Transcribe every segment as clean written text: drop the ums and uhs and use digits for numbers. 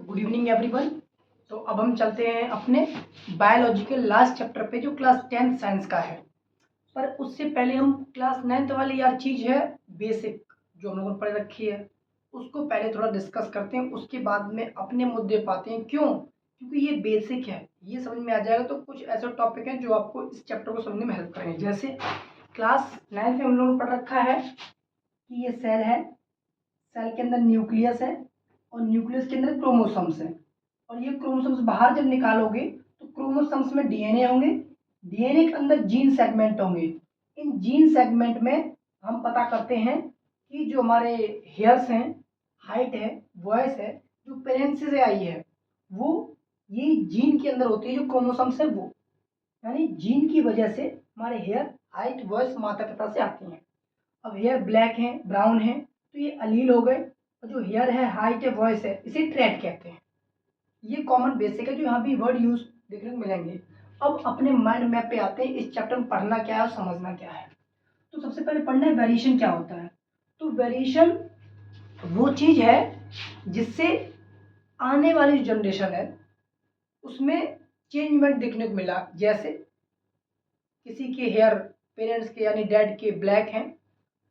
तो good evening everyone. तो अब हम चलते हैं अपने बायोलॉजी के लास्ट चैप्टर पे जो क्लास 10th साइंस का है। पर उससे पहले हम क्लास 9th वाली यार चीज़ है बेसिक जो हम लोगों ने पढ़ रखी है उसको पहले थोड़ा डिस्कस करते हैं। उसके बाद में अपने मुद्दे पाते हैं। क्यों? क्योंकि ये बेसिक है, ये समझ में आ जाएगा। तो कुछ ऐसे टॉपिक हैं जो आपको इस चैप्टर को समझने में हेल्प करेंगे। जैसे क्लास 9th में हम लोगों ने पढ़ रखा है कि ये सेल है, सेल के अंदर न्यूक्लियस है और न्यूक्लियस के अंदर क्रोमोसोम्स हैं। और ये क्रोमोसोम्स बाहर जब निकालोगे तो क्रोमोसोम्स में डीएनए होंगे, डीएनए के अंदर जीन सेगमेंट होंगे। इन जीन सेगमेंट में हम पता करते हैं कि जो हमारे हेयर्स हैं, हाइट है, वॉइस है, जो पेरेंट्स से आई है वो ये जीन के अंदर होती है। जो क्रोमोसोम्स है वो यानी जीन की वजह से हमारे हेयर, हाइट, वॉइस माता पिता से आती हैं। अब हेयर ब्लैक है, ब्राउन है तो ये अलील हो गए। और जो हेयर है, हाइट है, वॉइस है, इसे ट्रेट कहते हैं। ये कॉमन बेसिक है जो यहाँ भी वर्ड यूज देखने को मिलेंगे। अब अपने माइंड मैप पे आते हैं, इस चैप्टर में पढ़ना क्या है और समझना क्या है। तो सबसे पहले पढ़ना है वेरिएशन क्या होता है। तो वेरिएशन वो चीज है जिससे आने वाली जो जनरेशन है उसमें चेंजमेंट देखने को मिला। जैसे किसी के हेयर पेरेंट्स के यानी डैड के ब्लैक हैं,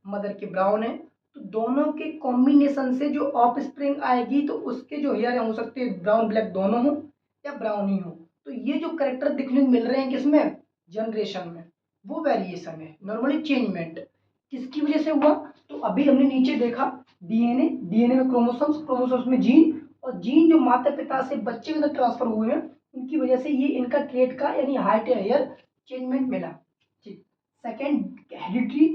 मदर के ब्राउन है, तो दोनों के कॉम्बिनेशन से जो ऑफ स्प्रिंग आएगी तो उसके जो हेयर हो सकते हैं ब्राउन ब्लैक दोनों हो या ब्राउन ही हो। तो ये जो करेक्टर दिखने को मिल रहे हैं किसमें, जनरेशन में, वो वेरिएशन है। नॉर्मली चेंजमेंट किसकी वजह से हुआ, तो अभी हमने नीचे देखा डीएनए, डीएनए में क्रोमोसोम्स, क्रोमोसोम्स में जीन, और जीन जो माता पिता से बच्चे के अंदर ट्रांसफर हुए हैं उनकी वजह से ये इनका ट्रेट का यानी हाइट या हेयर चेंजमेंट मिला। ठीक। Second, heredity.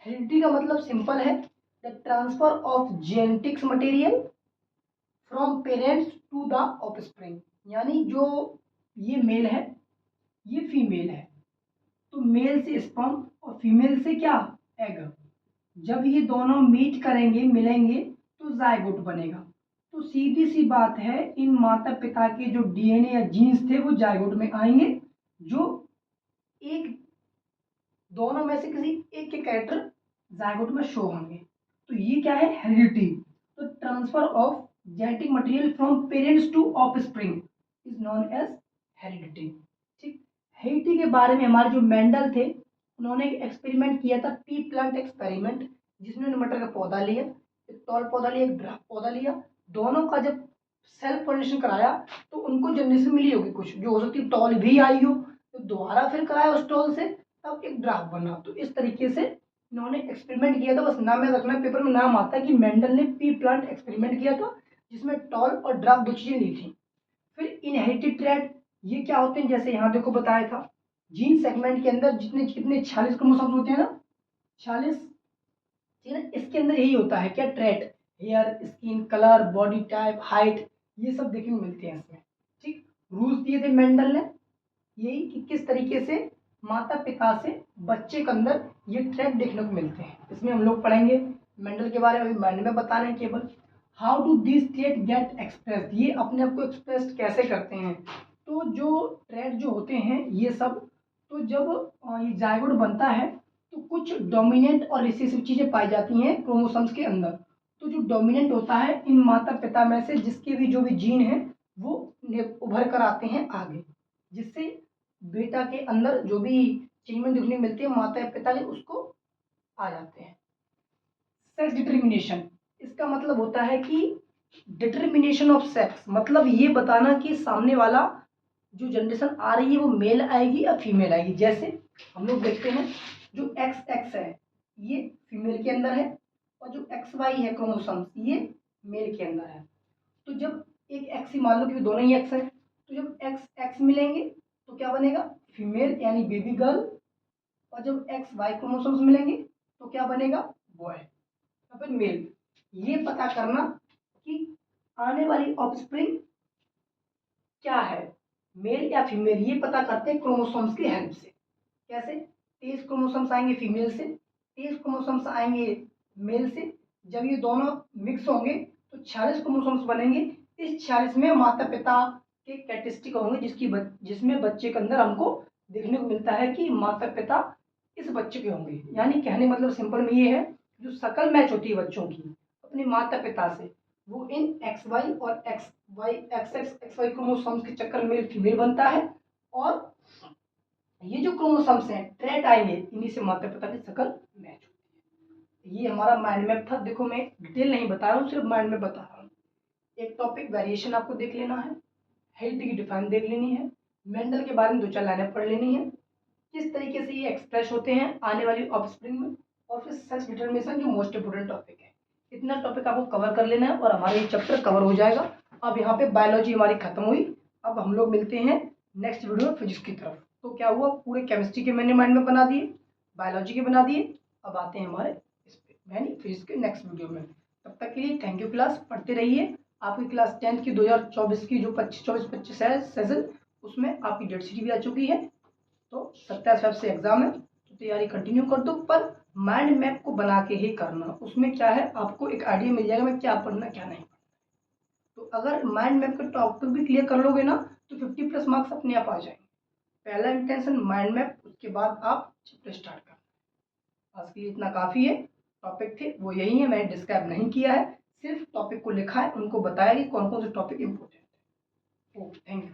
हेरिडिटी का मतलब सिंपल है, the transfer of genetics material from parents to the offspring. यानी जो ये मेल है, ये फीमेल है, तो मेल से स्पर्म और फीमेल से क्या, एग। जब ये दोनों मीट करेंगे, मिलेंगे, तो जायगोट बनेगा। तो सीधी सी बात है, इन माता पिता के जो डीएनए या जीन्स थे वो जायगोट में आएंगे, जो एक दोनों में से किसी एक के कैरेक्टर जायगोट में शो होंगे। तो ये क्या है, हेरिडिटी। तो transfer of genetic material from parents to offspring is known as heredity. ठीक। हेरिडिटी के बारे में हमारे जो मेंडल थे उन्होंने एक एक्सपेरिमेंट किया था, पी प्लांट एक्सपेरिमेंट, जिसमें उन्होंने मटर का पौधा लिया, एक टॉल पौधा लिया, एक ड्राफ्ट पौधा लिया। दोनों का जब सेल्फ पोलिनेशन कराया तो उनको जनरेशन मिली होगी कुछ, जो हो सकती है टॉल भी आई हो, तो दोबारा फिर कराया उस टॉल से, तब एक ड्राफ्ट बना। तो इस तरीके से इन्होंने एक्सपेरिमेंट किया था। बस नाम याद रखना, पेपर में नाम आता है कि मेंडल ने पी प्लांट एक्सपेरिमेंट किया था जिसमें टॉल और ड्राफ्ट दो चीजें ली थी। फिर इनहेरिटेड ट्रेट, ये क्या होते हैं, जैसे यहाँ देखो बताया था, जीन सेगमेंट के अंदर जितने कितने 46 क्रोमोसोम्स होते हैं ना, 46, ठीक है ना, इसके अंदर यही होता है क्या, trait, hair, skin colour, body type, height, ये सब देखने को मिलते हैं इसमें। ठीक। रूल्स दिए थे मेंडल ने यही कि किस तरीके से माता पिता से बच्चे के अंदर ये ट्रेट देखने को मिलते हैं। इसमें हम लोग पढ़ेंगे मेंडल के बारे में, अभी माइंड में बता रहे हैं केवल। How do this trait get express, ये अपने आप को एक्सप्रेस कैसे करते हैं। तो जो ट्रेट जो होते हैं ये सब, तो जब ये जायगोट बनता है तो कुछ डोमिनेंट और रिसेसिव चीजें पाई जाती हैं क्रोमोसोम्स के अंदर। तो जो डोमिनेंट होता है इन माता पिता में से जिसके भी जो भी जीन है वो उभर कर आते हैं आगे, जिससे बेटा के अंदर जो भी चेंजमेंट देखने को मिलती है माता पिता के उसको आ जाते हैं। सेक्स डिटर्मिनेशन, इसका मतलब होता है कि डिटर्मिनेशन ऑफ सेक्स, मतलब ये बताना कि सामने वाला जो जनरेशन आ रही है वो मेल आएगी या फीमेल आएगी। जैसे हम लोग देखते हैं जो एक्स एक्स है ये फीमेल के अंदर है, और जो एक्स वाई है क्रोमोसोम्स ये मेल के अंदर है। तो जब एक एक्स ही मान लो कि दोनों ही एक्स है, तो जब एक्स एक्स मिलेंगे तो क्या बनेगा, फीमेल यानी बेबी गर्ल। और जब एक्स वाई क्रोमोसोम्स मिलेंगे तो क्या बनेगा, बॉय या फिर मेल। ये पता करना कि आने वाली ऑफस्प्रिंग क्या है, मेल या फीमेल, ये पता करते हैं क्रोमोसोम्स की हेल्प से। कैसे, 23 क्रोमोसोम्स आएंगे फीमेल से, 23 क्रोमोसोम्स आएंगे मेल से। जब ये दोनों मिक्स होंगे तो 46 क्रोमोसोम्स बनेंगे। इस 46 में माता पिता के कैरेक्टरिस्टिक होंगे जिसमें बच्चे के अंदर हमको देखने को मिलता है कि माता पिता इस बच्चे के होंगे। यानी कहने मतलब सिंपल में ये है, जो शकल मैच होती है बच्चों की अपने माता पिता से, वो इन एक्स वाई और X Y X X X Y chromosomes के चक्कर में फीमेल बनता है, और ये जो क्रोमोसोम्स हैं ट्रेट आएंगे, इन्हीं से माता पिता की शक्ल मैच होती है। ये हमारा माइंड मैप था। देखो मैं डिटेल नहीं बता रहा हूँ, सिर्फ माइंड मैप बता रहा हूँ। एक टॉपिक वेरिएशन आपको देख लेना है, हेरिडिटी की डिफाइन देख लेनी है, मेंडल के बारे में 2-4 लाइनें पढ़ लेनी है, किस तरीके से ये एक्सप्रेस होते हैं आने वाली ऑफस्प्रिंग में, और फिर सेक्स डिटरमिनेशन जो मोस्ट इंपोर्टेंट टॉपिक है। इतना टॉपिक आपको कवर कर लेना है और हमारा ये चैप्टर कवर हो जाएगा। अब यहाँ पे बायोलॉजी हमारी खत्म हुई। अब हम लोग मिलते हैं नेक्स्ट वीडियो में फिजिक्स की तरफ। तो क्या हुआ, पूरे केमिस्ट्री के मैंने माइंड में बना दिए, बायोलॉजी के बना दिए। अब आते हैं हमारे इस पे यानी फिजिक्स के नेक्स्ट वीडियो में। तब तक के लिए थैंक यू क्लास, पढ़ते रहिए। आपकी क्लास 10th की 2024 की जो 24-25 है सेशन, उसमें आपकी डेट शीट भी आ चुकी है। तो 27 फेब से एग्जाम है, तो तैयारी कंटिन्यू कर दो, पर माइंड मैप को बना के ही करना। उसमें क्या है, आपको एक आइडिया मिल जाएगा मैं क्या पढ़ना क्या नहीं पढ़ना। तो अगर माइंड मैप का टॉपिक भी क्लियर कर लोगे ना, तो 50+ मार्क्स अपने आप आ जाएंगे। पहला इंटेंशन माइंड मैप, उसके बाद आप चैप्टर स्टार्ट करना। आज के लिए इतना काफ़ी है। टॉपिक थे वो यही है, मैंने डिस्क्राइब नहीं किया है, सिर्फ टॉपिक को लिखा है, उनको बताया कि कौन कौन से टॉपिक इंपॉर्टेंट है। Okay, thank you.